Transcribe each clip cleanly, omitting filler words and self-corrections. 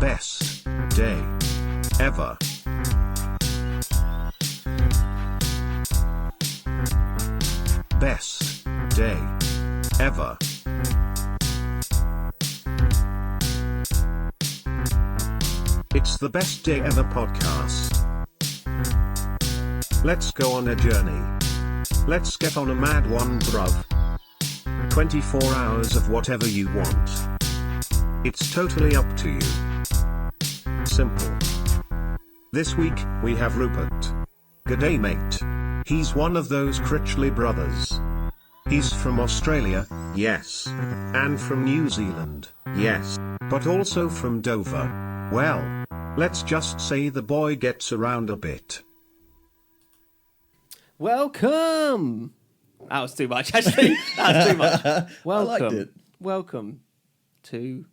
best day ever. Best day ever. It's the Best Day Ever podcast. Let's go on a journey. Let's get on a mad one, bruv. 24 hours of whatever you want. It's totally up to you. Simple. This week, we have Rupert. G'day, mate. He's one of those Critchley brothers. He's from Australia, yes. And from New Zealand, yes. But also from Dover. Well, let's just say the boy gets around a bit. Welcome! That was too much, actually. That was too much. Welcome. I liked it. Welcome to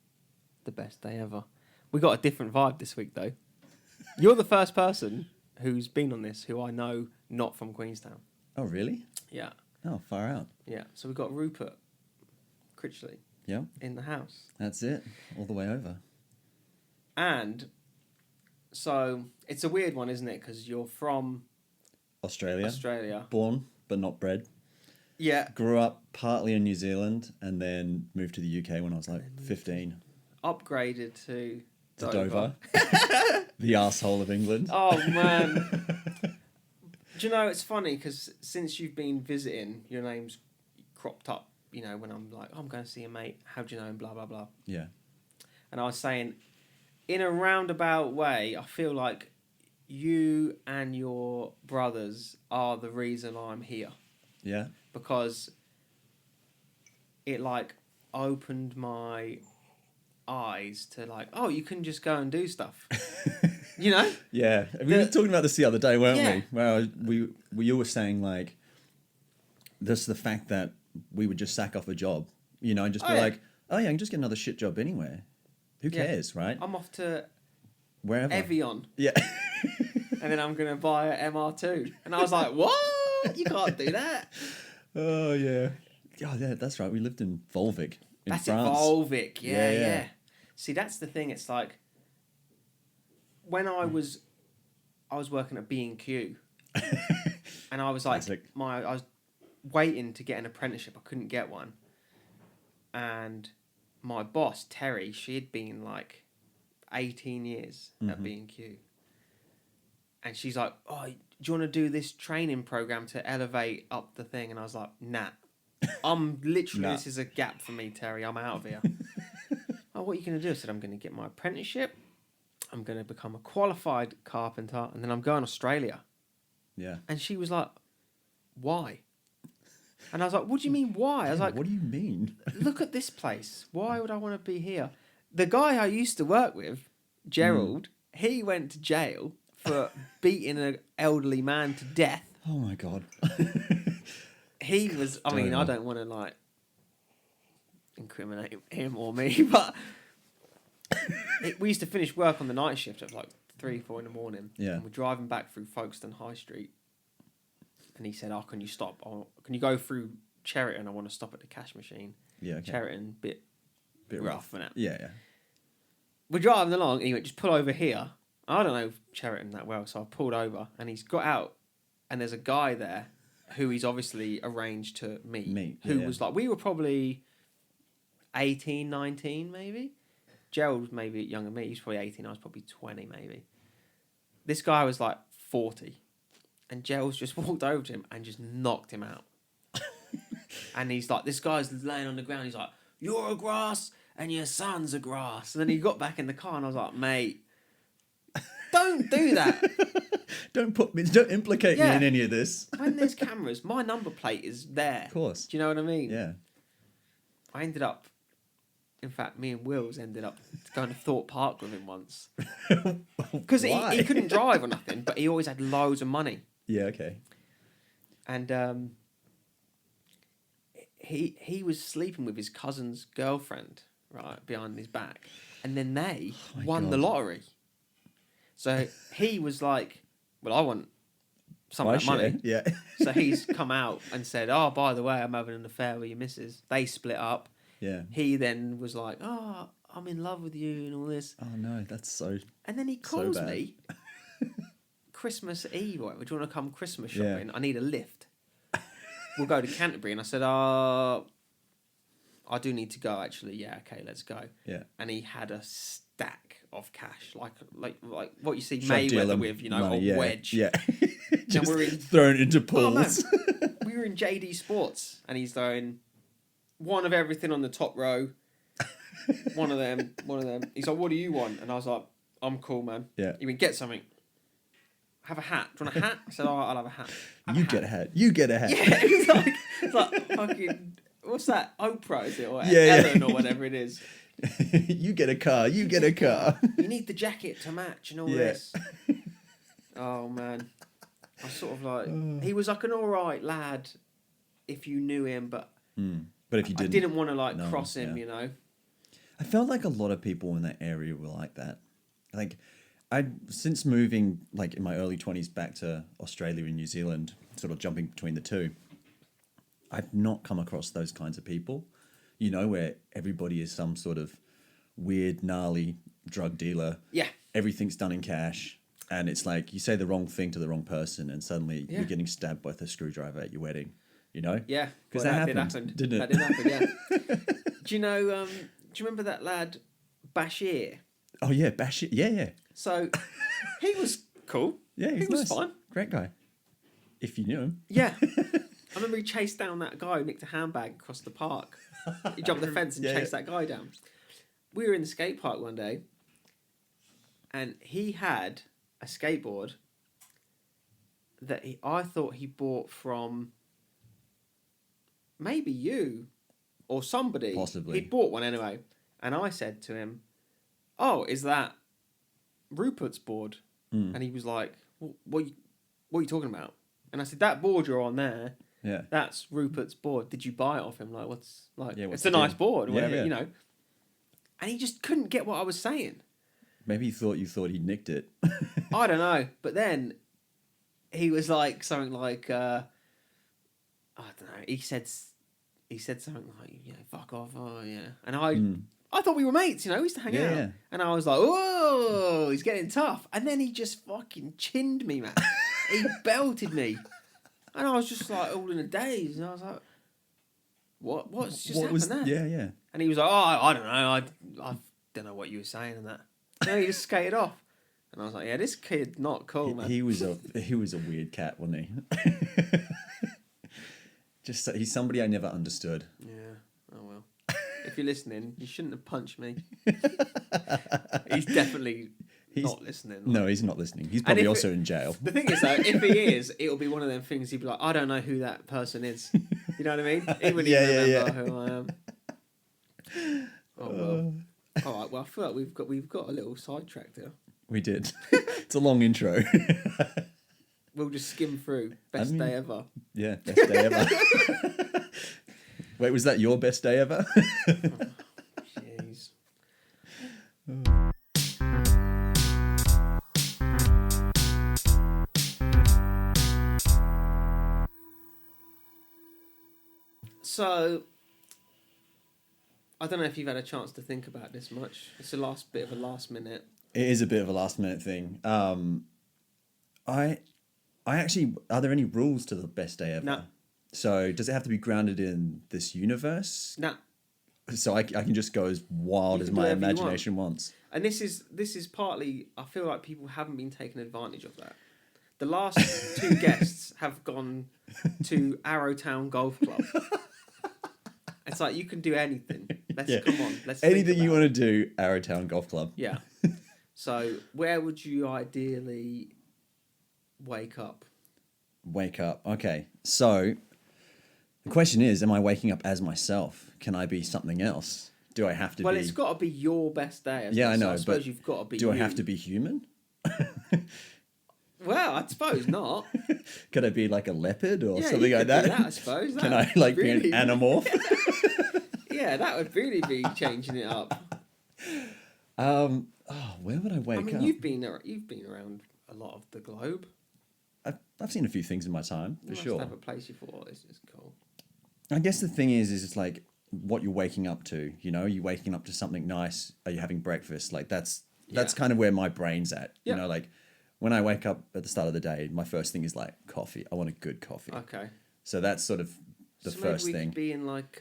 the best day ever. We got a different vibe this week, though. You're the first person who's been on this who I know not from Queenstown. Oh, really? Yeah. Oh, far out. Yeah. So we've got Rupert Critchley Yeah, in the house. that's it. All the way over. And so it's a weird one, isn't it? Because you're from Australia. Born, but not bred. Yeah. Grew up partly in New Zealand and then moved to the UK when I was like 15. Upgraded to Dover. The arsehole of England. Oh, man. Do you know, it's funny because since you've been visiting, your name's cropped up, you know, when I'm like, oh, I'm going to see a mate, how do you know him, blah, blah, blah. Yeah. And I was saying, in a roundabout way, I feel like you and your brothers are the reason I'm here. Yeah. Because it, like, opened my eyes to, like, oh, you can just go and do stuff. You know? Yeah. We were talking about this the other day, weren't Yeah. we? Where you were saying, like, this the fact that we would just sack off a job, you know, and just be like, oh, yeah, I can just get another shit job anywhere. Who cares, right? I'm off to Wherever. Evian. Yeah. And then I'm going to buy an MR2. And I was like, what? You can't do that. Oh, yeah. Oh, yeah, that's right. We lived in Volvic in That's France. it, Volvic. Yeah, Yeah. yeah. See, that's the thing. It's like, when I was working at B&Q, and I was like, Classic. I was waiting to get an apprenticeship. I couldn't get one. And my boss, Terry, she had been like 18 years at B&Q. And she's like, oh, do you want to do this training program to elevate up the thing? And I was like, nah. I'm literally, Nah. This is a gap for me, Terry. I'm out of here. Oh, what are you going to do? I said, I'm going to get my apprenticeship. I'm going to become a qualified carpenter. And then I'm going to Australia. Yeah. And she was like, why? And I was like, what do you mean, why? I was like, what do you mean? look at this place. Why would I want to be here? The guy I used to work with, Gerald, he went to jail for beating an elderly man to death. Oh my God. He was, I mean, I don't want to like incriminate him or me, but we used to finish work on the night shift at like 3, 4 in the morning. Yeah. And we're driving back through Folkestone High Street. And he said, oh, can you stop? Can you go through Cheriton? I want to stop at the cash machine. Yeah, okay. Cheriton, bit rough, innit? Yeah, yeah. We're driving along, and he went, just pull over here. I don't know Cheriton that well, so I pulled over, and he's got out, and there's a guy there who he's obviously arranged to meet. Who was like, we were probably 18, 19, maybe. Gerald was maybe younger than me. He was probably 18, I was probably 20, maybe. This guy was like 40. And Gerald's just walked over to him and just knocked him out. And he's like, this guy's laying on the ground. He's like, you're a grass and your son's a grass. And then he got back in the car and I was like, mate, don't do that. Don't implicate me in any of this. When there's cameras, my number plate is there. Of course. Do you know what I mean? Yeah. I ended up, in fact, me and Wills ended up going to Thorpe Park with him once. Because he couldn't drive or nothing, but he always had loads of money. Yeah, okay. And he was sleeping with his cousin's girlfriend, right, behind his back. And then they won the lottery. So he was like, well, I want some of that money. Yeah. So he's come out and said, oh, by the way, I'm having an affair with your missus. They split up. Yeah. He then was like, oh, I'm in love with you and all this. Oh no, that's so. And then he calls me Christmas Eve. Right, do you want to come Christmas shopping? Yeah. I need a lift. We'll go to Canterbury. And I said, I do need to go actually. Yeah, okay, let's go. Yeah. And he had a stack of cash, like what you see Drug dealer Mayweather with, money, a wedge. Yeah. Just we're in, thrown into oh, man, pools. we were in JD Sports, and he's throwing one of everything on the top row. One of them. He's like, "What do you want?" And I was like, "I'm cool, man." Yeah. He went, "Get something. Have a hat. Do you want a hat?" I said, "Oh, I'll have a hat." You get a hat. You get a hat. Yeah, it's like fucking. What's that? Oprah, is it? Or Yeah, Ellen, or whatever it is. You get a car. You get a car. You need the jacket to match and all this. Oh man, I was sort of like, he was like an all right lad, if you knew him, but But if you didn't, I didn't want to cross him, yeah. I felt like a lot of people in that area were like that. Like, since moving like in my early 20s back to Australia and New Zealand, sort of jumping between the two, I've not come across those kinds of people, where everybody is some sort of weird, gnarly drug dealer. Yeah. Everything's done in cash. And it's like you say the wrong thing to the wrong person and suddenly you're getting stabbed with a screwdriver at your wedding, Yeah. Because that happened, didn't it? That did happen, yeah. Do you remember that lad, Bashir? Oh, yeah, Bashir. Yeah. So, he was cool. Yeah, he was nice. fine. Great guy. If you knew him. Yeah. I remember he chased down that guy who nicked a handbag across the park. He jumped the fence and chased that guy down. We were in the skate park one day, and he had a skateboard that I thought he bought from maybe you or somebody. Possibly. He bought one anyway. And I said to him, "Oh, is that Rupert's board?" And he was like, what are you talking about? And I said, "That board you're on there, that's Rupert's board. Did you buy it off him? Like, it's a nice board or whatever, And he just couldn't get what I was saying. Maybe you thought he nicked it. I don't know. But then he was like something like, I don't know. He said something like, fuck off. Oh, yeah. And I thought we were mates, we used to hang out. Yeah. And I was like, "Oh, he's getting tough." And then he just fucking chinned me, man. He belted me. And I was just like all in a daze. And I was like, what's just happened there? Yeah. And he was like, "Oh, I don't know. I don't know what you were saying and that." And then he just skated off. And I was like, "Yeah, this kid's not cool, man." He was a weird cat, wasn't he? He's somebody I never understood. Yeah. Oh well. If you're listening, you shouldn't have punched me. He's definitely not listening. No, he's not listening. He's probably also in jail. The thing is, though, if he is, it'll be one of them things. He'd be like, "I don't know who that person is." You know what I mean? He wouldn't even remember who I am. Oh well. All right. Well, I feel like we've got a little sidetracked here. We did. It's a long intro. We'll just skim through. Best day ever. Yeah, best day ever. Wait, was that your best day ever? Jeez. So, I don't know if you've had a chance to think about this much. It's a bit of a last minute. It is a bit of a last minute thing. I actually, are there any rules to the best day ever? No. So does it have to be grounded in this universe? No. So I can just go as wild as my imagination wants. And this is partly, I feel like people haven't been taking advantage of that. The last two guests have gone to Arrowtown Golf Club. It's like, you can do anything. Come on. Let's anything you want to do, Arrowtown Golf Club. Yeah. So where would you ideally wake up? Wake up. Okay. So the question is, am I waking up as myself? Can I be something else? Do I have to be... Well, it's got to be your best day. I know, I suppose you've got to be I have to be human? Well, I suppose not. Could I be like a leopard or something like that? I suppose. Can I be an animorph? Yeah, that would really be changing it up. Where would I wake up? I mean, you've been around a lot of the globe. I've seen a few things in my time, for sure. Have a place you thought, this is cool. I guess the thing is it's like, what you're waking up to. You know, are you waking up to something nice? Are you having breakfast? Like that's Yeah. kind of where my brain's at. Yep. You know, like when I wake up at the start of the day, my first thing is like coffee. I want a good coffee. Okay. So that's sort of the So first maybe we thing. could be in like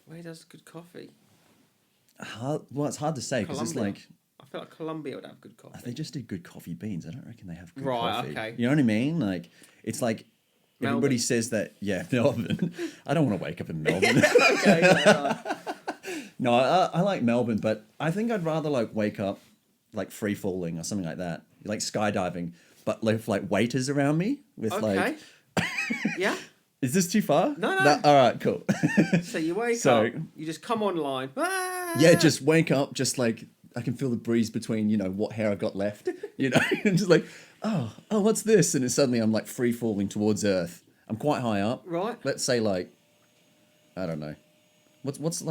where does good coffee? Well, it's hard to say because it's Colombia. like I feel like Colombia would have good coffee. they just do good coffee beans. I don't reckon they have good Right, coffee. okay. You know what I mean? Like it's like everybody Melbourne. says that. Yeah, Melbourne. I don't want to wake up in Melbourne. Okay. Yeah, right. No, I like Melbourne, but I think I'd rather like wake up like free falling or something like that, like skydiving, but with like waiters around me with Okay. like. Yeah. Is this too far? No. All right, cool. So you wake So- up, you just come online. Ah! Yeah, just wake up, just like I can feel the breeze between, you know, what hair I've got left, you know, and just like, oh, what's this? And then suddenly I'm like free falling towards Earth. I'm quite high up. Right. Let's say like, I don't know, what's the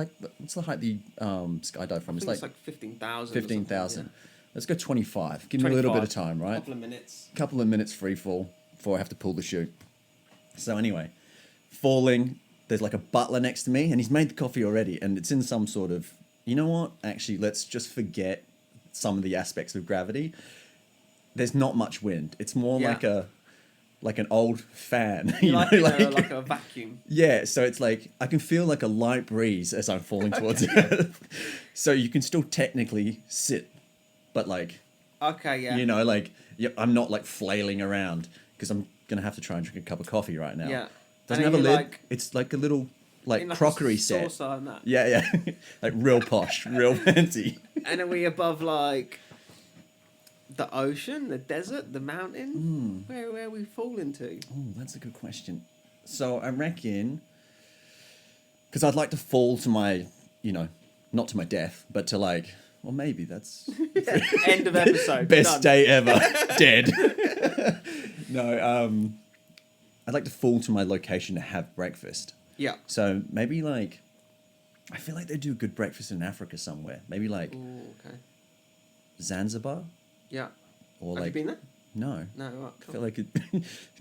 height the skydive from? I think it's like 15,000. 15,000. Let's go 25. Give me a little bit of time, right? Couple of minutes. Couple of minutes free fall before I have to pull the chute. So anyway, falling. There's like a butler next to me, and he's made the coffee already, and it's in some sort of. You know what? Actually, let's just forget some of the aspects of gravity. There's not much wind. It's more like an old fan. You Like, know, like a vacuum. yeah, so it's like I can feel like a light breeze as I'm falling towards the earth. So you can still technically sit, but like Okay, yeah. you know, like I'm not like flailing around because I'm gonna have to try and drink a cup of coffee right now. Yeah. Doesn't And have a are you, lid. like, It's like a little like in like crockery a set. saucer and that. Yeah, like real posh, real fancy. And are we above like the ocean, the desert, the mountain? Where are we falling to? Oh, that's a good question. So I reckon, because I'd like to fall to my, you know, not to my death, but to like, well, maybe that's End of episode. best Done. day ever. Dead. No, I'd like to fall to my location to have breakfast. Yeah. So maybe like, I feel like they do good breakfast in Africa somewhere. Maybe like Ooh, okay. Zanzibar Yeah. or Have like you been there? no. No. Right, I cool. feel like a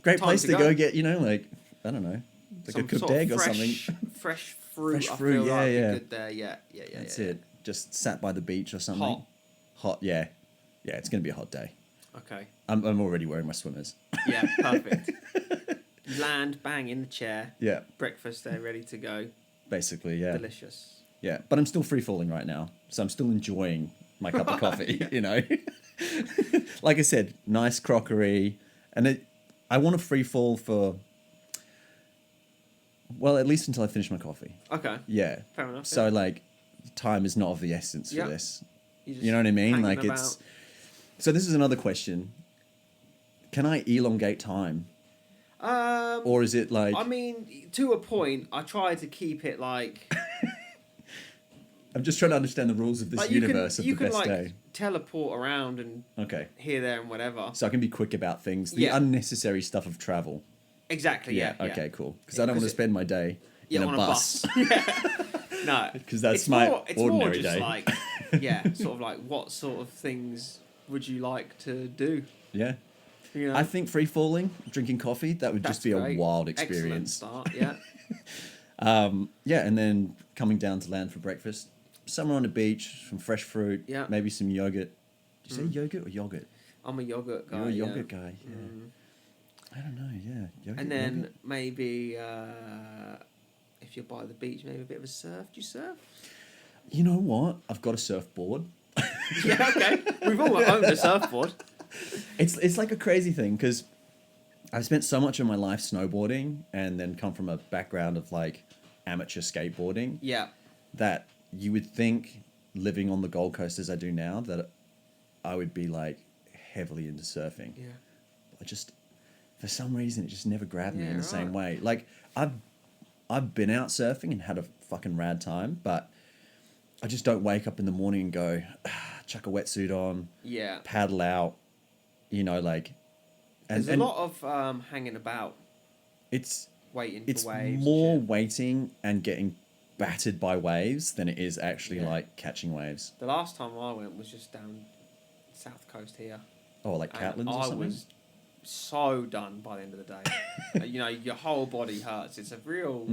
great Time place to to go. go get, you know, like I don't know, like Some a cooked sort of egg or fresh- something. Fresh fruit. Fresh I fruit, feel yeah, like yeah. Good there. Yeah. That's yeah. it. Just sat by the beach or something. Hot. Hot, yeah. Yeah, it's gonna be a hot day. Okay. I'm already wearing my swimmers. Yeah. Perfect. Land, bang in the chair. Yeah, Breakfast there, ready to go. basically, yeah. Delicious. Yeah, but I'm still free falling right now, so I'm still enjoying my cup of coffee. You know, like I said, nice crockery, and I want to free fall for. Well, at least until I finish my coffee. Okay. Yeah. Fair enough. So like, time is not of the essence Yeah. for this. just You know what I mean? hanging Like about. it's. So this is another question. Can I elongate time, or is it like? I mean, to a point, I try to keep it like. I'm just trying to understand the rules of this like universe of the best like day. teleport around and Okay. here, there, and whatever. So I can be quick about things. The Yeah. unnecessary stuff of travel. Exactly. Yeah. Okay, cool. Because I don't want to Because spend my day in a on bus. Yeah. No. Because that's it's my more, it's ordinary more just day. like, yeah, sort of like what sort of things would you like to do? Yeah. You know? I think free falling, drinking coffee, that would just That's be great. a wild Excellent experience. start. Yeah. Yeah, and then coming down to land for breakfast, somewhere on the beach, some fresh fruit, Yeah. maybe some yogurt. Did you say yogurt or yogurt? I'm a yogurt guy. You're a yeah. yogurt guy. Yeah. Mm. I don't know. Yeah. Yogurt, And then yogurt? maybe if you're by the beach, maybe a bit of a surf. Do you surf? You know what? I've got a surfboard. Yeah, okay. We've all owned a surfboard. It's like a crazy thing because I've spent so much of my life snowboarding and then come from a background of like amateur skateboarding Yeah. that you would think living on the Gold Coast as I do now that I would be like heavily into surfing. Yeah. I just for some reason it just never grabbed me Yeah, in the same right. way. Like I've been out surfing and had a fucking rad time, but I just don't wake up in the morning and go chuck a wetsuit on, Yeah. paddle out, you know, like. There's a lot of hanging about, It's waiting it's for waves. more and shit. waiting and getting battered by waves than it is actually Yeah. like catching waves. The last time I went was just down south coast here. Oh, like And Catlins or I something. was so done by the end of the day. You know, your whole body hurts. It's a real.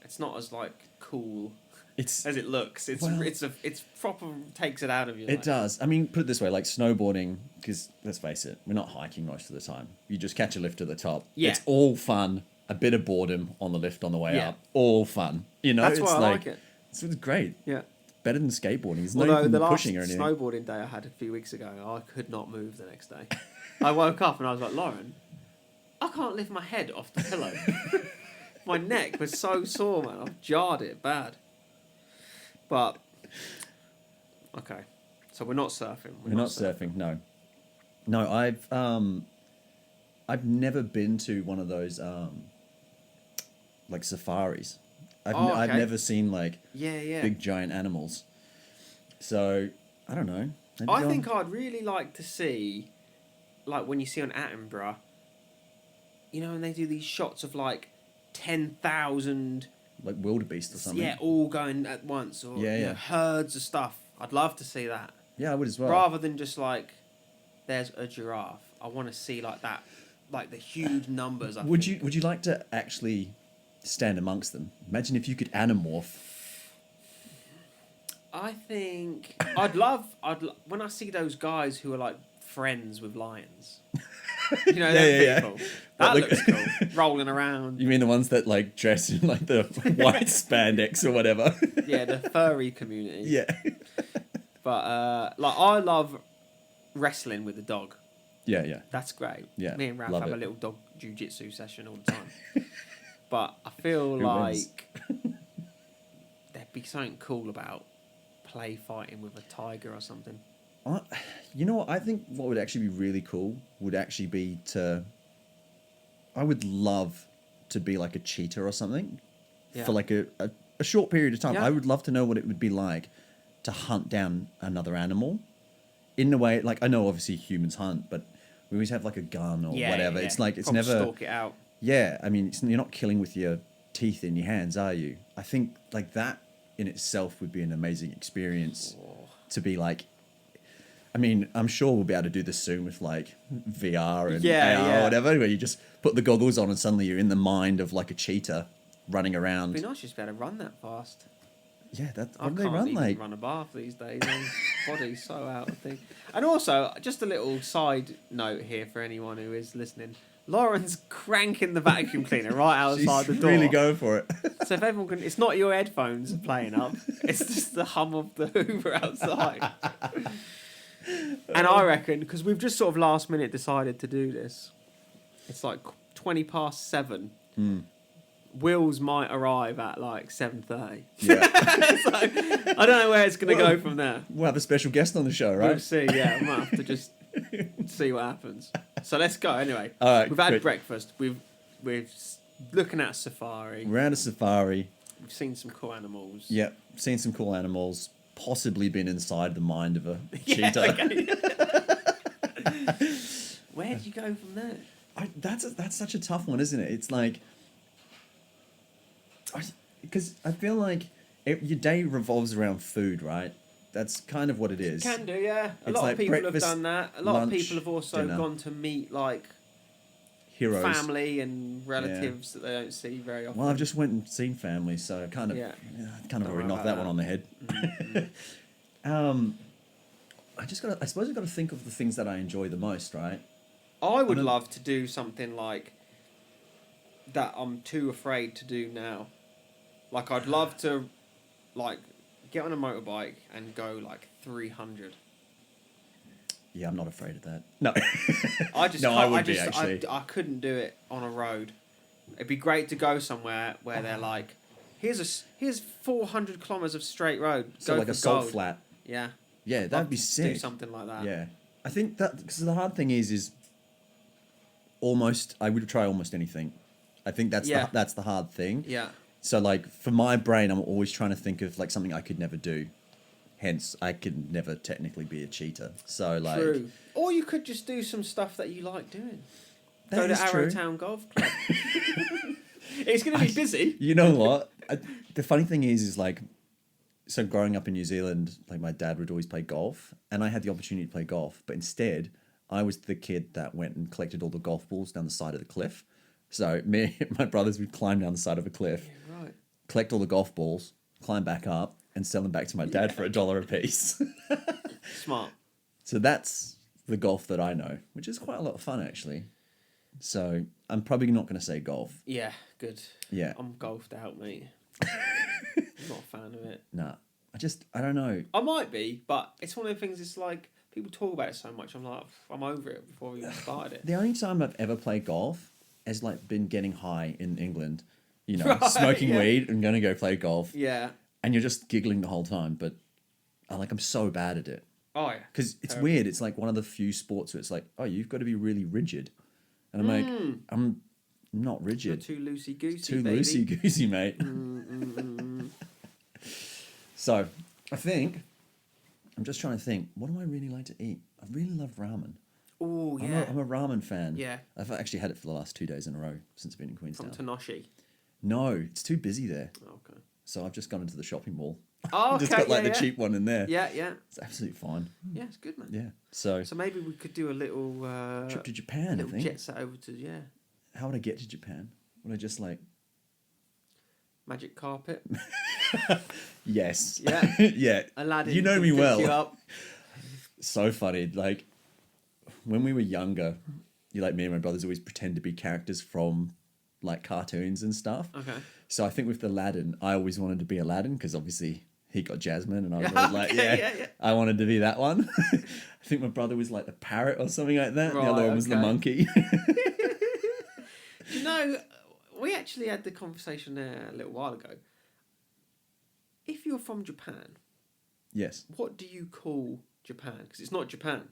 It's not as like cool It's as it looks. It's proper takes it out of you. It does. I mean, put it this way, like snowboarding, because let's face it, we're not hiking most of the time. You just catch a lift to the top. Yeah. It's all fun. A bit of boredom on the lift on the way up. All fun. You know, That's it's why I like it. It's great. Yeah. Better than skateboarding. It's not Although even the last pushing or anything. snowboarding day I had a few weeks ago, I could not move the next day. I woke up and I was like, Lauren, I can't lift my head off the pillow. My neck was so sore, man. I've jarred it bad. But okay, so we're not surfing. We're not surfing. No. No, I've never been to one of those like safaris. I've never seen like big giant animals. So I don't know. I think I'd really like to see, like when you see on Attenborough, you know, when they do these shots of like 10,000 like wildebeest or something. Yeah, all going at once, or you know, herds of stuff. I'd love to see that. Yeah, I would as well. Rather than just like, there's a giraffe. I want to see like that, like the huge numbers. Would you like to actually stand amongst them? Imagine if you could anamorph. I think when I see those guys who are like friends with lions. You know, people. That looks cool. Rolling around. You mean the ones that like dress in like the white spandex or whatever? Yeah, the furry community. Yeah. But like I love wrestling with a dog. Yeah. That's great. Yeah. Me and Ralph have a little dog jiu-jitsu session all the time. But I feel like there'd be something cool about play fighting with a tiger or something. You know what? I think what would actually be really cool would actually be I would love to be like a cheetah or something for like a short period of time. Yeah. I would love to know what it would be like to hunt down another animal in a way. Like, I know obviously humans hunt, but we always have like a gun or whatever. Yeah. It's like, it's probably never stalk it out. Yeah. I mean, you're not killing with your teeth in your hands, are you? I think like that in itself would be an amazing experience to be like, I mean, I'm sure we'll be able to do this soon with like VR and AR or whatever, where you just put the goggles on and suddenly you're in the mind of like a cheetah running around. It'd be nice just to be able to run that fast. Yeah, I can't even run a bath these days. My body's so out of thing. And also, just a little side note here for anyone who is listening. Lauren's cranking the vacuum cleaner right outside the door. Really going for it. So if everyone can, it's not your headphones playing up. It's just the hum of the Hoover outside. And I reckon, because we've just sort of last minute decided to do this, it's like 7:20. Wills might arrive at like 7:30. Yeah. So I don't know where it's going to go from there. We'll have a special guest on the show, right? We'll see, yeah. We might have to just see what happens. So let's go anyway. All right, we've had breakfast. We're looking at a safari. We're at a safari. We've seen some cool animals. Yep, seen some cool animals. Possibly been inside the mind of a cheetah. Okay. Where'd you go from there? That's such a tough one, isn't it? It's like, because I feel like your day revolves around food, right? That's kind of what it is. Can do, yeah. A It's lot like of people have breakfast, done that. A lot lunch, of people have also dinner. gone to meet like Heroes. family and relatives that they don't see very often. Well, I've just went and seen family, so I kind of already knocked that one on the head. Mm-hmm. I suppose I've got to think of the things that I enjoy the most, right? I would love to do something like that I'm too afraid to do now. Like, I'd love to, like, get on a motorbike and go, like, 300. Yeah, I'm not afraid of that. No. I couldn't do it on a road. It'd be great to go somewhere where they're like, here's 400 kilometers of straight road. So go like for a salt gold. flat. Yeah. Yeah, that'd be sick. Do something like that. Yeah. I think that, because the hard thing is I would try almost anything. I think that's the hard thing. Yeah. So like for my brain, I'm always trying to think of like something I could never do. Hence, I could never technically be a cheetah. So like, true. Or you could just do some stuff that you like doing. Go to true. Arrowtown Golf Club. It's going to be busy. You know what? The funny thing is like, so growing up in New Zealand, like my dad would always play golf, and I had the opportunity to play golf, but instead, I was the kid that went and collected all the golf balls down the side of the cliff. So me and my brothers would climb down the side of a cliff. Yeah, right. collect all the golf balls, climb back up, and sell them back to my dad for $1 a piece. Smart. So that's the golf that I know, which is quite a lot of fun, actually. So I'm probably not going to say golf. Yeah, good. Yeah. I'm golfed out, mate. I'm not a fan of it. Nah. I don't know. I might be, but it's one of the things, it's like, people talk about it so much, I'm like, I'm over it before we even started it. The only time I've ever played golf has like been getting high in England, you know, Right, smoking yeah. weed and going to go play golf. Yeah. And you're just giggling the whole time, but I'm so bad at it. Oh, yeah. Because it's Terrible. weird. It's like one of the few sports where it's like, oh, you've got to be really rigid. And I'm like, I'm not You're rigid. too loosey-goosey, Too baby. loosey-goosey, mate. So, I think, I'm just trying to think, what do I really like to eat? I really love ramen. Oh, yeah. I'm a ramen fan. Yeah. I've actually had it for the last 2 days in a row since I've been in Queenstown. From Tenoshi. No, it's too busy there. Okay. So I've just gone into the shopping mall. Oh, okay. Just got like yeah, the cheap one in there. Yeah, yeah. It's absolutely fine. Yeah, it's good, man. Yeah. So So maybe we could do a little... trip to Japan, I little think. jet set over to, yeah. How would I get to Japan? Would I just like... Magic carpet. Yes. Yeah. Yeah. Aladdin. You know can me pick well. You up. So funny. Like, when we were younger, me and my brothers always pretend to be characters from like cartoons and stuff. Okay. So I think with Aladdin, I always wanted to be Aladdin because obviously he got Jasmine and I was always like, yeah. I wanted to be that one. I think my brother was like the parrot or something like that. Right, The other one was the okay. monkey. You know, we actually had the conversation there a little while ago. If you're from Japan, Yes. what do you call Japan? Because it's not Japan.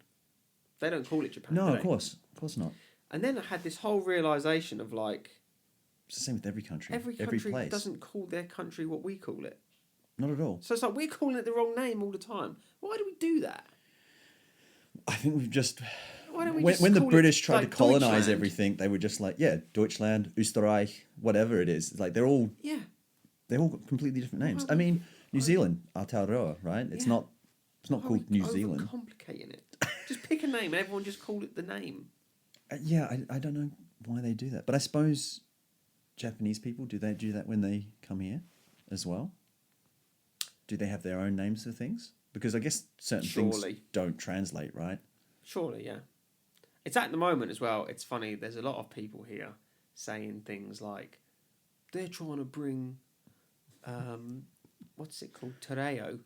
They don't call it Japan. No, do of they? course not. And then I had this whole realization of like, It's the same with every country. every country place. doesn't call their country what we call it. Not at all. So it's like we're calling it the wrong name all the time. Why do we do that? I think we've just... Why don't we When, just when the call it, British tried like, to colonize Deutschland? everything, they were just like, yeah, Deutschland, Österreich, whatever it is. It's like they're all Yeah. completely different names. Why I would- mean, New Zealand, Aotearoa, right? It's Yeah. not Why are called we New Zealand. Overcomplicating it. Just pick a name and everyone just call it the name. Yeah, I don't know why they do that, but I suppose Japanese people, do they do that when they come here as well? Do they have their own names for things? Because I guess certain things Surely. don't translate, right? Surely, yeah. It's at the moment as well. It's funny. There's a lot of people here saying things like they're trying to bring, what's it called, Tereo,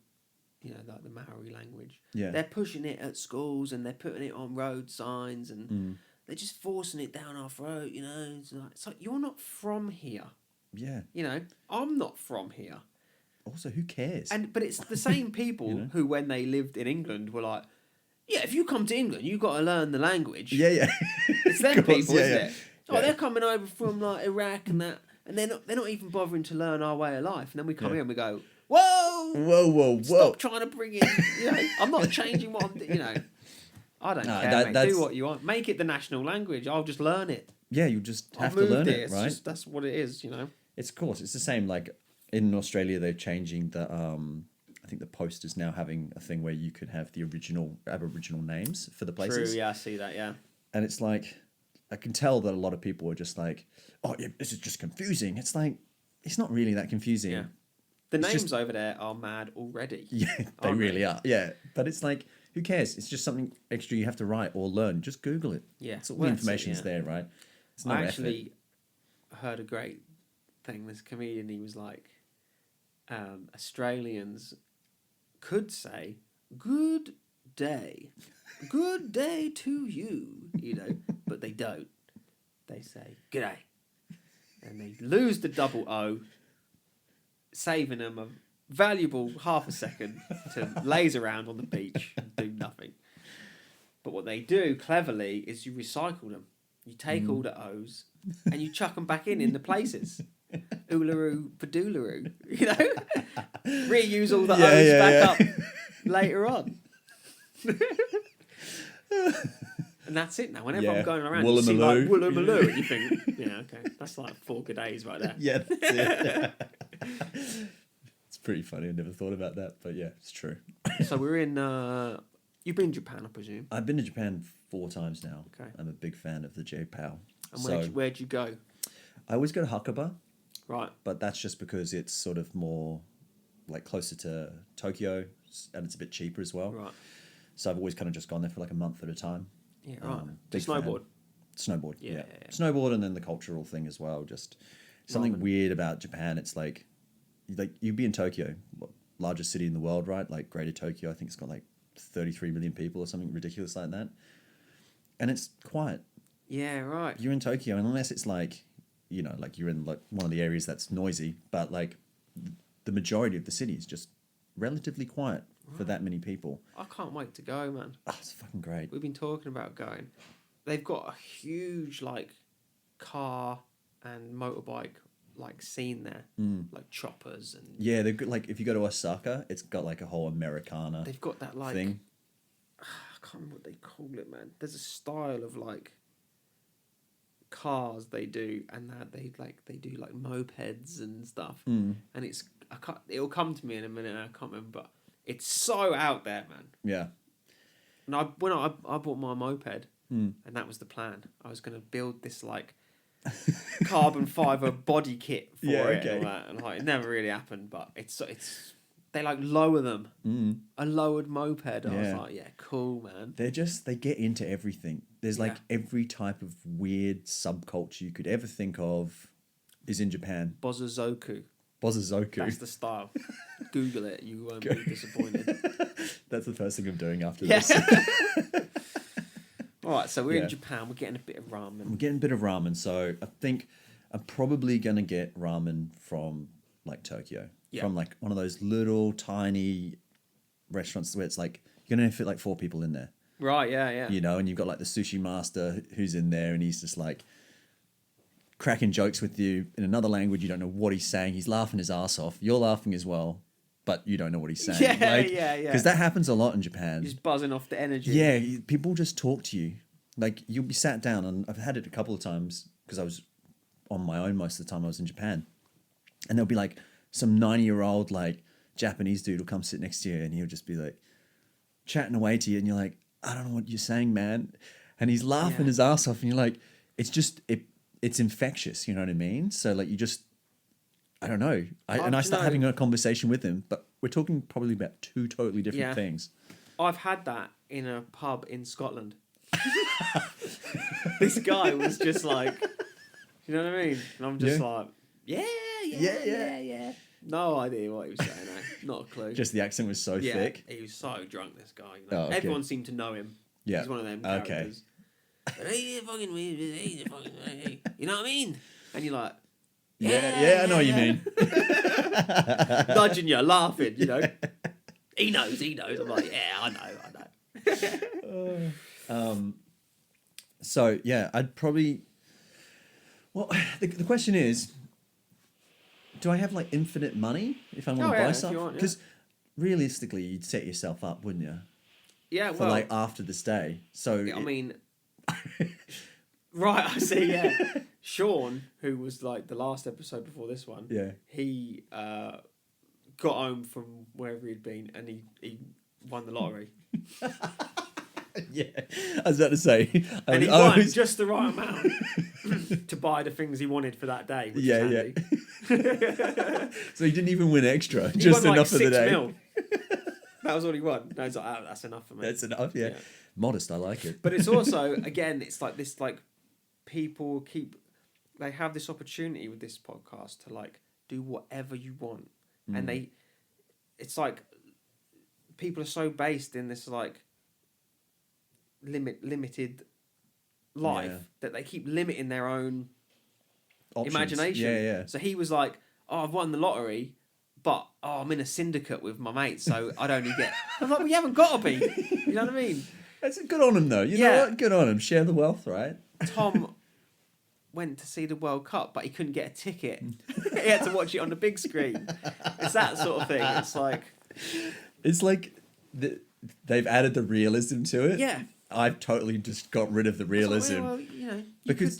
you know, like the Maori language. Yeah. They're pushing it at schools and they're putting it on road signs and they're just forcing it down our throat. You know, it's like you're not from here. Yeah. You know, I'm not from here. Also, who cares? But it's the same people You know? who, when they lived in England, were like, "Yeah, if you come to England, you got to learn the language." yeah. It's them Of course, people, yeah, isn't yeah. it? Oh, Yeah. they're coming over from like Iraq and that, and they're not even bothering to learn our way of life. And then we come Yeah. here and we go, "Whoa, Whoa. stop trying to bring in." You know, I'm not changing what I'm. You know, I don't No, care. Mate. that's- Do what you want. Make it the national language. I'll just learn it. Yeah, you just have I've to moved learn here. it, It's right? just, that's what it is. You know. It's of course it's the same. Like in Australia, they're changing the. I think the Post is now having a thing where you could have the original Aboriginal names for the places. True. Yeah, I see that. Yeah. And it's like, I can tell that a lot of people are just like, oh, yeah, this is just confusing. It's like, it's not really that confusing. Yeah. The It's names just- over there are mad already. Yeah, they Aren't really they? are. Yeah. But it's like, who cares? It's just something extra you have to write or learn. Just Google it. Yeah. It's all Well, the that's it, information's yeah. there, right? It's no I effort. actually heard a great thing. This comedian, he was like, Australians could say, "Good day. Good day to you," you know, but they don't. They say, "G'day." And they lose the double O, saving them a valuable half a second to laze around on the beach and do nothing. But what they do cleverly is you recycle them. You take all the O's and you chuck them back in the places. Oolaroo, padoolaroo, you know? Reuse all the Yeah, O's yeah, back yeah. up later on. And that's it now. Whenever Yeah. I'm going around, you see like Woollamaloo. Woollamaloo, and you think, yeah, okay, that's like 4 good days right there. Yeah, that's it. It's pretty funny. I never thought about that. But yeah, it's true. So we're in, you've been in Japan, I presume. I've been to Japan 4 times now. Okay. I'm a big fan of the J-POW. And So where'd you go? I always go to Hakuba. Right. But that's just because it's sort of more like closer to Tokyo, and it's a bit cheaper as well. Right. So I've always kind of just gone there for like a month at a time. Yeah, right. Big Snowboard. Snowboard, Yeah. Snowboard, and then the cultural thing as well. Just something weird about Japan. It's like you'd be in Tokyo, largest city in the world, right? Like Greater Tokyo, I think it's got like 33 million people or something ridiculous like that. And it's quiet. Yeah, right. You're in Tokyo, and unless it's like, you know, like you're in like one of the areas that's noisy, but like the majority of the city is just relatively quiet for that many people. I can't wait to go, man. Oh, it's fucking great. We've been talking about going. They've got a huge like car and motorbike like scene there, like choppers and Yeah, they've got like if you go to Osaka, it's got like a whole Americana. they've got that like thing. I can't remember what they call it, man. There's a style of like cars they do, and that they do like mopeds and stuff, and it'll come to me in a minute. And I can't remember, but it's so out there, man. Yeah. And I bought my moped, and that was the plan. I was going to build this like carbon fiber body kit for it, and all that, and like it never really happened. But it's they like lower them. A lowered moped. I was like, yeah, cool, man. They get into everything. There's like every type of weird subculture you could ever think of is in Japan. Bozazoku. Bozazoku. That's the style. Google it. You won't be disappointed. That's the first thing I'm doing after this. All right, so we're in Japan. We're getting a bit of ramen. We're getting a bit of ramen. So I think I'm probably going to get ramen from like Tokyo. Yeah. From like one of those little tiny restaurants where it's like, you're going to fit like 4 people in there. Right, yeah. You know, and you've got like the sushi master who's in there, and he's just like cracking jokes with you in another language. You don't know what he's saying. He's laughing his ass off. You're laughing as well, but you don't know what he's saying. Yeah. Because that happens a lot in Japan. Just buzzing off the energy. Yeah, people just talk to you. Like, you'll be sat down, and I've had it a couple of times because I was on my own most of the time I was in Japan. And there'll be like some 90-year-old like Japanese dude will come sit next to you, and he'll just be like chatting away to you, and you're like, I don't know what you're saying, man. And he's laughing his ass off, and you're like, it's infectious, you know what I mean? So like, you just, I don't know. I start having a conversation with him, but we're talking probably about 2 totally different things. I've had that in a pub in Scotland. This guy was just like, you know what I mean? And I'm just like, yeah. No idea what he was saying. Not a clue. Just the accent was so thick. He was so drunk, this guy. You know? Everyone seemed to know him. Yeah. He's one of them characters. You know what I mean? And you're like, I know what you mean. Nudging you, laughing, you know. He knows. I'm like, yeah, I know. So yeah, I'd probably. Well, the question is, do I have like infinite money if I want to buy stuff? Because realistically, you'd set yourself up, wouldn't you? Yeah, for like after the stay. So I mean, right? I see. Yeah, Sean, who was like the last episode before this one. Yeah, he got home from wherever he'd been, and he won the lottery. Yeah, I was about to say, and he won just the right amount to buy the things he wanted for that day. Which is handy. So he didn't even win extra, he just won enough like for the day. $6 million. That was all he won. No, he's like, oh, that's enough for me. That's enough. Yeah, modest. I like it. But it's also, again, it's like this, like people they have this opportunity with this podcast to like do whatever you want, and it's like people are so based in this like limited life that they keep limiting their own options. Imagination. Yeah. So he was like, oh, I've won the lottery, but I'm in a syndicate with my mates, so I'd only get. I'm like, well, you haven't got to be. You know what I mean? That's good on him though. You know what? Good on him. Share the wealth, right? Tom went to see the World Cup, but he couldn't get a ticket. He had to watch it on the big screen. It's that sort of thing. It's like they've added the realism to it. Yeah. I've totally just got rid of the realism. Well, you know,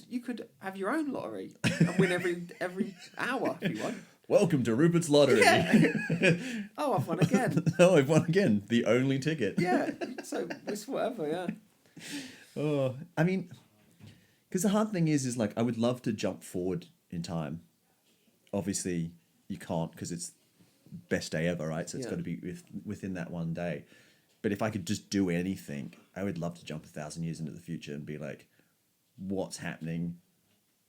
you could have your own lottery and win every hour if you want. Welcome to Rupert's Lottery. Yeah. Oh, I've won again. Oh, I've won again. The only ticket. Yeah. So it's whatever. Yeah. Oh, I mean, because the hard thing is like I would love to jump forward in time, obviously you can't because it's best day ever, right? So it's got to be within that one day. But if I could just do anything, I would love to jump 1,000 years into the future and be like, what's happening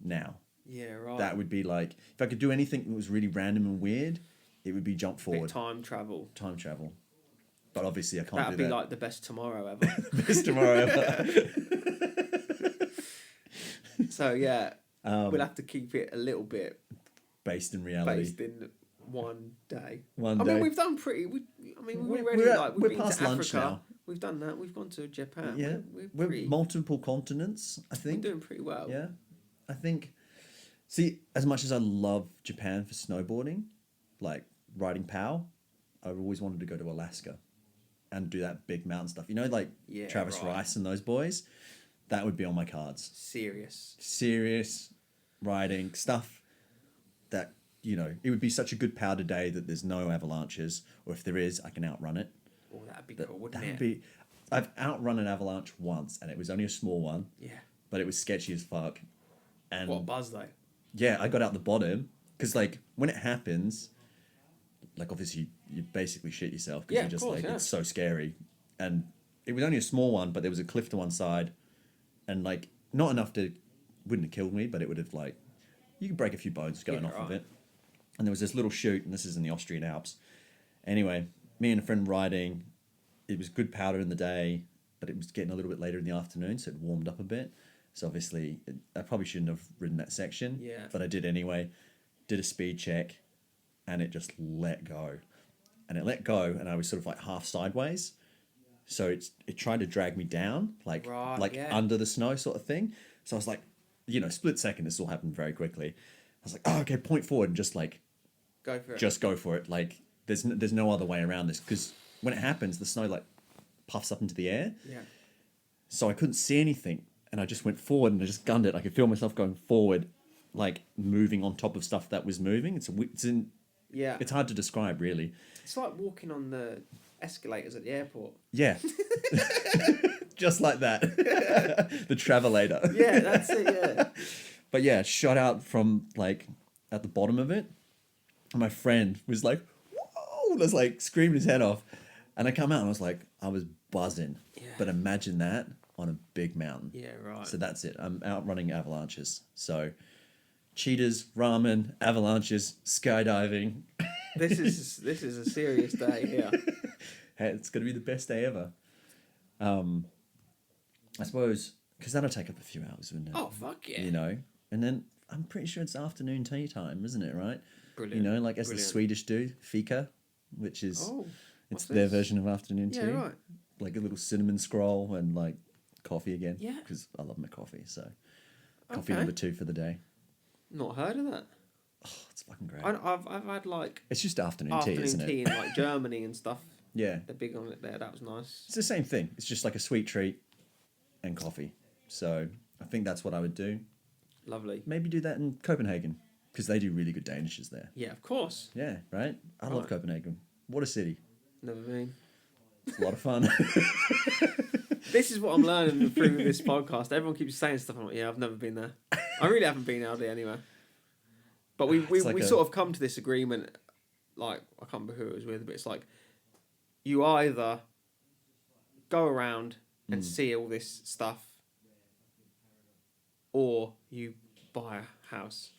now? Yeah, right. That would be like, if I could do anything that was really random and weird, it would be jump forward. Time travel. Time travel. But obviously I can't That'd do that. be like the best tomorrow ever. Best tomorrow ever. So yeah, we'll have to keep it a little bit based in reality. Based in one day. I mean, we've done pretty. We're been past to lunch Africa. now. We've done that. We've gone to Japan. Yeah, we're multiple continents. I think we're doing pretty well. Yeah, I think. See, as much as I love Japan for snowboarding, like riding POW, I've always wanted to go to Alaska and do that big mountain stuff. You know, like Travis Rice and those boys. That would be on my cards. Serious riding stuff that, you know, it would be such a good powder day that there's no avalanches, or if there is, I can outrun it. Oh, that'd be cool, wouldn't it? I've outrun an avalanche once, and it was only a small one. Yeah. But it was sketchy as fuck. And what a buzz, though. Yeah, I got out the bottom, because, like, when it happens, like, obviously, you basically shit yourself, because you're just, it's so scary. And it was only a small one, but there was a cliff to one side, and, like, not enough wouldn't have killed me, but it would have, like, you could break a few bones going off of it. And there was this little chute, and this is in the Austrian Alps. Anyway, me and a friend riding, it was good powder in the day, but it was getting a little bit later in the afternoon, so it warmed up a bit. So obviously, I probably shouldn't have ridden that section, but I did anyway. Did a speed check, and it just let go. And it let go, and I was sort of like half sideways. So it tried to drag me down, like under the snow sort of thing. So I was like, you know, split second, this all happened very quickly. I was like, oh, okay, point forward and just like, go for it. Just go for it. Like, there's no other way around this, because when it happens, the snow like puffs up into the air. Yeah. So I couldn't see anything, and I just went forward and I just gunned it. I could feel myself going forward, like moving on top of stuff that was moving. It's hard to describe, really. It's like walking on the escalators at the airport. Yeah. Just like that. The travelator. Yeah, that's it, yeah. But yeah, shot out from like at the bottom of it. And my friend was like, whoa, was like screaming his head off. And I come out and I was like, I was buzzing. Yeah. But imagine that on a big mountain. Yeah, right. So that's it. I'm outrunning avalanches. So cheetahs, ramen, avalanches, skydiving. This is a serious day here. Hey, it's going to be the best day ever. I suppose, because that'll take up a few hours, wouldn't it? Oh, fuck yeah. You know? And then I'm pretty sure it's afternoon tea time, isn't it, right? Brilliant. You know, like as the Swedish do, fika, which is, it's their this? version of afternoon tea. Yeah, right. Like a little cinnamon scroll and like coffee again. Yeah. Because I love my coffee, so coffee number 2 for the day. Not heard of that. Oh, it's fucking great. I've had like... It's just afternoon tea, isn't it? Afternoon tea in like Germany and stuff. Yeah. They're big on it there. That was nice. It's the same thing. It's just like a sweet treat and coffee. So I think that's what I would do. Lovely. Maybe do that in Copenhagen, because they do really good Danishes there. Yeah, of course. Yeah, right? I love Copenhagen. What a city. Never been. It's a lot of fun. This is what I'm learning through this podcast. Everyone keeps saying stuff. I'm like, yeah, I've never been there. I really haven't been out there anyway. But we sort of come to this agreement, like, I can't remember who it was with, but it's like, you either go around and see all this stuff, or you buy a house.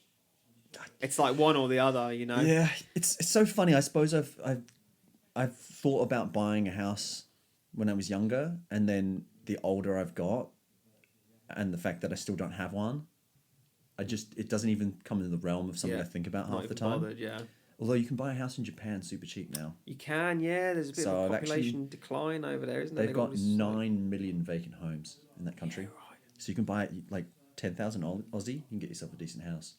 It's like one or the other, you know? Yeah, it's so funny. I suppose I've thought about buying a house when I was younger, and then the older I've got, and the fact that I still don't have one, it doesn't even come into the realm of something I think about half the time. Bothered, yeah. Although you can buy a house in Japan super cheap now. You can, yeah. There's a bit of a population decline over there, isn't there? They've got 9 million vacant homes in that country. Yeah, right. So you can buy like 10,000 Aussie, you can get yourself a decent house.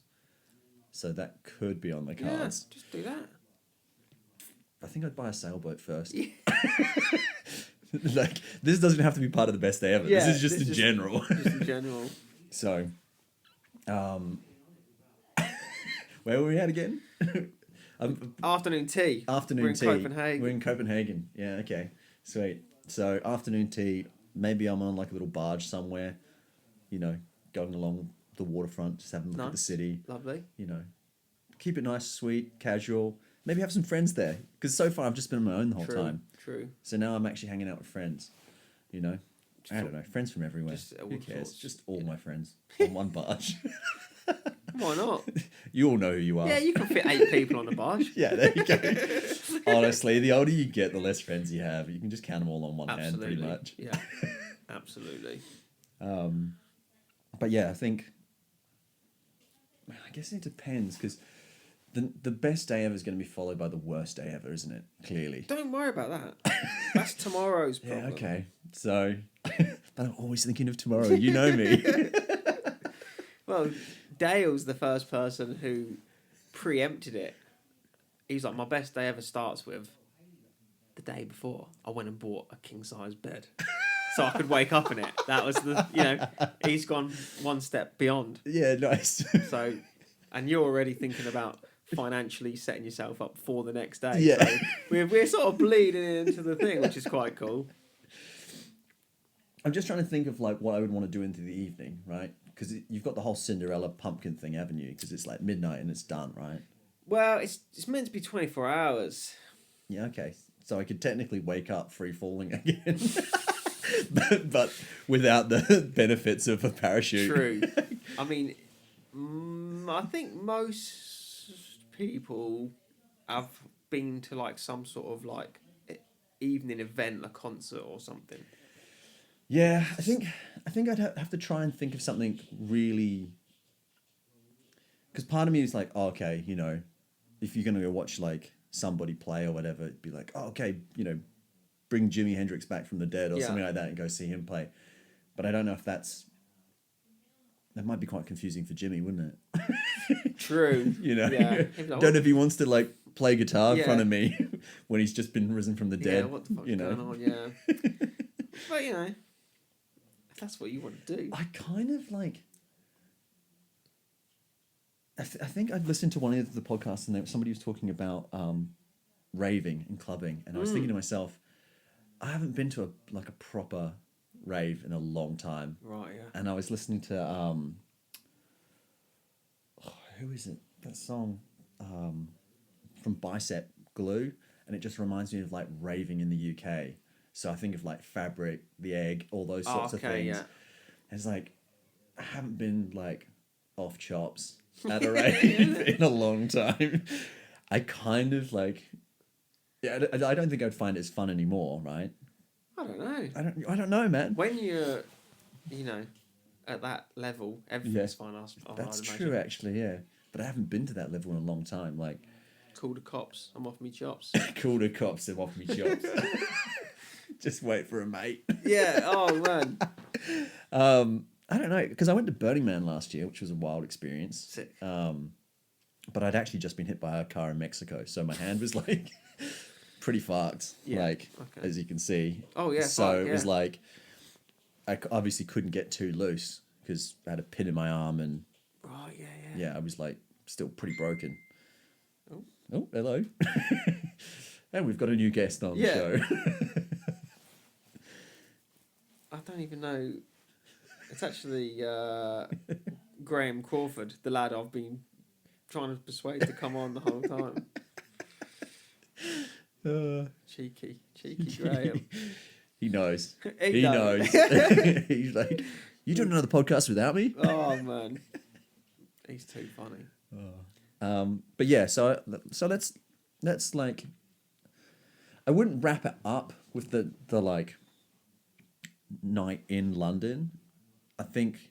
So that could be on the cards. Yeah, just do that. I think I'd buy a sailboat first. Yeah. Like, this doesn't have to be part of the best day ever. Yeah, this is just in general. Just in general. So, where were we at again? Afternoon tea. Afternoon tea. We're in Copenhagen. We're in Copenhagen. Yeah, okay. Sweet. So, afternoon tea, maybe I'm on like a little barge somewhere, you know, going along the waterfront, just having a look at the city. Lovely. You know, keep it nice, sweet, casual. Maybe have some friends there. Because so far I've just been on my own the whole time. True. So now I'm actually hanging out with friends. You know? I don't know. Friends from everywhere. Who cares? Sorts. Just all my friends on one barge. Why not? You all know who you are. Yeah, you can fit 8 people on a barge. Yeah, there you go. Honestly, the older you get, the less friends you have. You can just count them all on one hand, pretty much. Yeah, absolutely. But yeah, I guess it depends, because the best day ever is going to be followed by the worst day ever, isn't it? Clearly. Don't worry about that. That's tomorrow's problem. Yeah, okay. So, but I'm always thinking of tomorrow. You know me. Well, Dale's the first person who preempted it. He's like, my best day ever starts with the day before I went and bought a king-size bed. So I could wake up in it. That was he's gone one step beyond. Yeah, nice. So, and you're already thinking about financially setting yourself up for the next day. Yeah. So we're sort of bleeding into the thing, which is quite cool. I'm just trying to think of like what I would want to do into the evening, right? Because you've got the whole Cinderella pumpkin thing, haven't you? Because it's like midnight and it's done, right? Well, it's meant to be 24 hours. Yeah, okay. So I could technically wake up free falling again. but without the benefits of a parachute. True. I mean, I think most people have been to like some sort of like evening event, a concert or something. Yeah, I think I'd have to try and think of something really. Because part of me is like, oh, okay, you know, if you're gonna go watch like somebody play or whatever, it'd be like, oh, okay, you know, bring Jimi Hendrix back from the dead or something like that and go see him play. But I don't know if that might be quite confusing for Jimmy, wouldn't it? True. You know, Yeah. Don't know if he wants to like play guitar in front of me when he's just been risen from the dead. Yeah, what the fuck's going on? Yeah. But you know, if that's what you want to do. I kind of like. I think I'd listened to one of the podcasts and somebody was talking about raving and clubbing, and I was thinking to myself, I haven't been to a proper rave in a long time. Right. Yeah. And I was listening to who is it? That song from Bicep Glue, and it just reminds me of like raving in the UK. So I think of like Fabric, The Egg, all those sorts of things. Yeah. And it's like I haven't been like off chops at a rave in a long time. I kind of like. Yeah, I don't think I'd find it as fun anymore, right? I don't know. I don't know, man. When you're, you know, at that level, everything's fine. That's true, actually. Yeah, but I haven't been to that level in a long time. Like, call the cops. I'm off me chops. Call the cops. I'm off me chops. Just wait for a mate. Yeah. Oh man. I don't know, because I went to Burning Man last year, which was a wild experience. Sick. But I'd actually just been hit by a car in Mexico, so my hand was like pretty fucked. Yeah. Like, as you can see. Oh yeah. So it was like, I obviously couldn't get too loose because I had a pin in my arm and. Right. Yeah. Yeah, I was like still pretty broken. Oh, hello. And we've got a new guest on the show. I don't even know. It's actually Graham Crawford, the lad I've been trying to persuade to come on the whole time. Cheeky Graham. He knows. He knows. He's like, you doing another podcast without me? Oh man, he's too funny. But yeah, so that's like, I wouldn't wrap it up with the like night in London. I think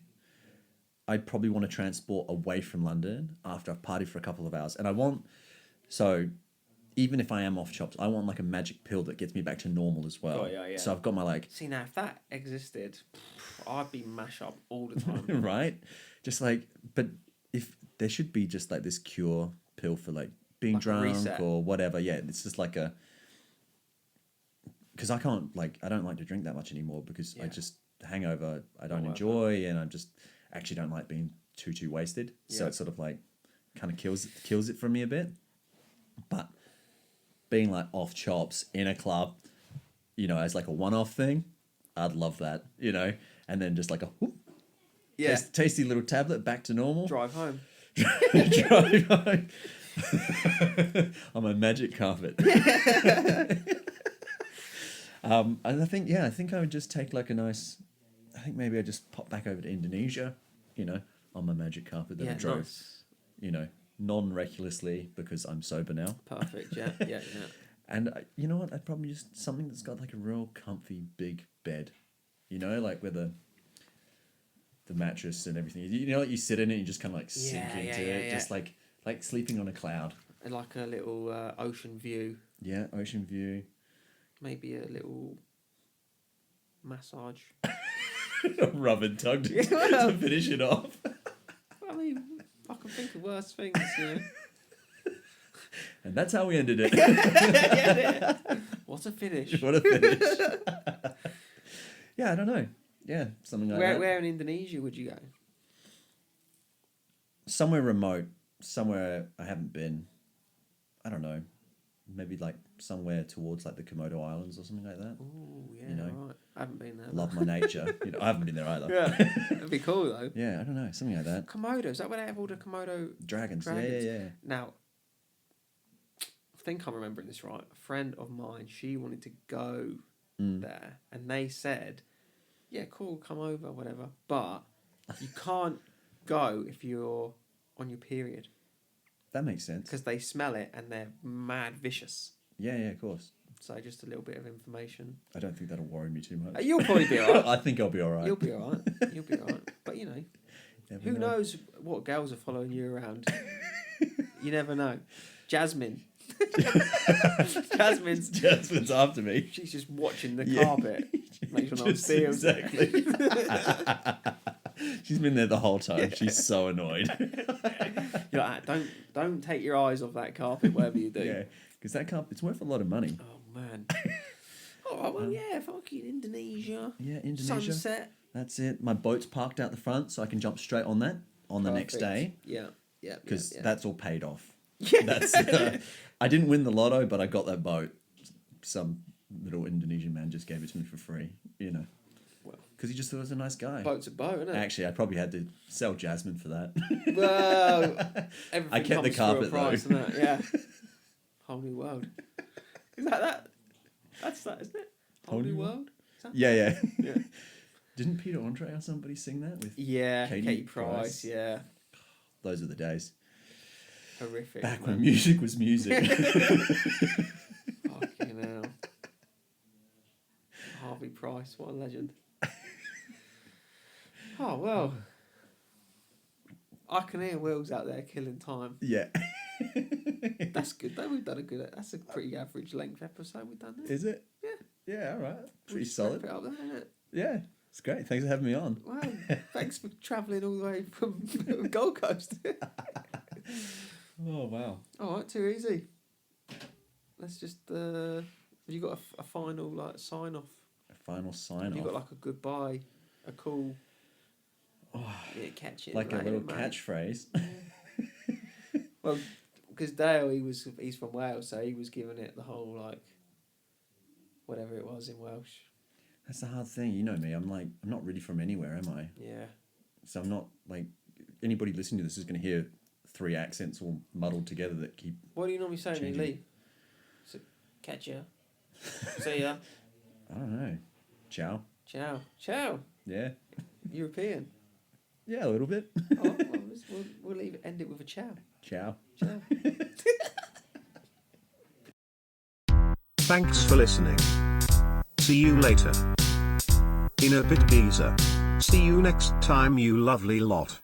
I'd probably want to transport away from London after I've partied for a couple of hours, and even if I am off chops, I want like a magic pill that gets me back to normal as well. Oh, yeah. So I've got my like. See, now if that existed, I'd be mash up all the time. Right? Just like, but if there should be just like this cure pill for like being like drunk or whatever. Yeah, it's just like a. Because I don't like to drink that much anymore because I just hangover I don't enjoy, and I just actually don't like being too wasted. So it's sort of like kind of kills it for me a bit. But being like off chops in a club, you know, as like a one-off thing, I'd love that, you know, and then just like a whoop, tasty little tablet back to normal. Drive home. Drive home. On my magic carpet. And I think I would just take like a nice. I think maybe I just pop back over to Indonesia, on my magic carpet that I drove, nice. Non-recklessly because I'm sober now. Perfect. Yeah. And you know what? I'd probably just something that's got like a real comfy big bed, like where the mattress and everything. Like you sit in it and you just kind of like sink into it, just like sleeping on a cloud. And like a little ocean view. Yeah, ocean view. Maybe a little massage. Rub and tug to finish it off. I mean, I can think of worse things, And that's how we ended it. Yeah. What a finish. What a finish. Yeah, I don't know. Yeah, something like that. Where in Indonesia would you go? Somewhere remote. Somewhere I haven't been. I don't know. Maybe like somewhere towards like the Komodo Islands or something like that. Oh, yeah, right. I haven't been there. Love my nature. I haven't been there either. Yeah, that'd be cool though. Yeah, I don't know. Something like that. Komodo, is that where they have all the Komodo dragons? Yeah. Now, I think I'm remembering this right. A friend of mine, she wanted to go there, and they said, "Yeah, cool, come over, whatever." But you can't go if you're on your period. That makes sense. Because they smell it and they're mad vicious. Yeah, of course. So just a little bit of information. I don't think that'll worry me too much. You'll probably be alright. I think I'll be alright. You'll be alright. But who knows what girls are following you around? You never know. Jasmine. Jasmine's after me. She's just watching the carpet. Make sure no one steals. Exactly. She's been there the whole time. Yeah. She's so annoyed. You're like, don't take your eyes off that carpet, whatever you do. Yeah, because that carpet's worth a lot of money. Oh man. Fucking Indonesia. Yeah, Indonesia. Sunset. That's it. My boat's parked out the front, so I can jump straight on that on the next day. Yeah. Because that's all paid off. Yeah. That's. I didn't win the lotto, but I got that boat. Some little Indonesian man just gave it to me for free. Well, because he just thought I was a nice guy. Boat's a boat, isn't it? Actually, I probably had to sell Jasmine for that. Well, everything I kept the carpet price, though. Yeah. Whole New World. Is that? That's that, isn't it? Whole New World. Yeah. Didn't Peter Andre or somebody sing that with? Yeah, Katie Price. Yeah. Those are the days. Horrific. Back when music was music. Fucking hell. Harvey Price, what a legend. Oh, well. I can hear Will's out there killing time. Yeah. That's good though. We've done a good. That's a pretty average length episode we've done there. Is it? Yeah. Yeah, all right. Pretty solid. Wrap it up there, isn't it? Yeah. It's great. Thanks for having me on. Well, thanks for travelling all the way from Gold Coast. Oh, wow. All right, too easy. Let's just... have you got a final sign off? A final sign off? You got like a goodbye, a cool... yeah, catch it. Like a little catchphrase. Well, because Dale, he's from Wales, so he was giving it the whole whatever it was in Welsh. That's the hard thing. You know me. I'm not really from anywhere, am I? Yeah. So I'm not anybody listening to this is going to hear 3 accents all muddled together that keep. What do you normally say when you leave? So, catch ya. See ya. I don't know. Ciao. Ciao. Ciao. Yeah. European. Yeah, a little bit. Oh, we'll end it with a ciao. Ciao. Ciao. Thanks for listening. See you later. In a bit, geezer. See you next time, you lovely lot.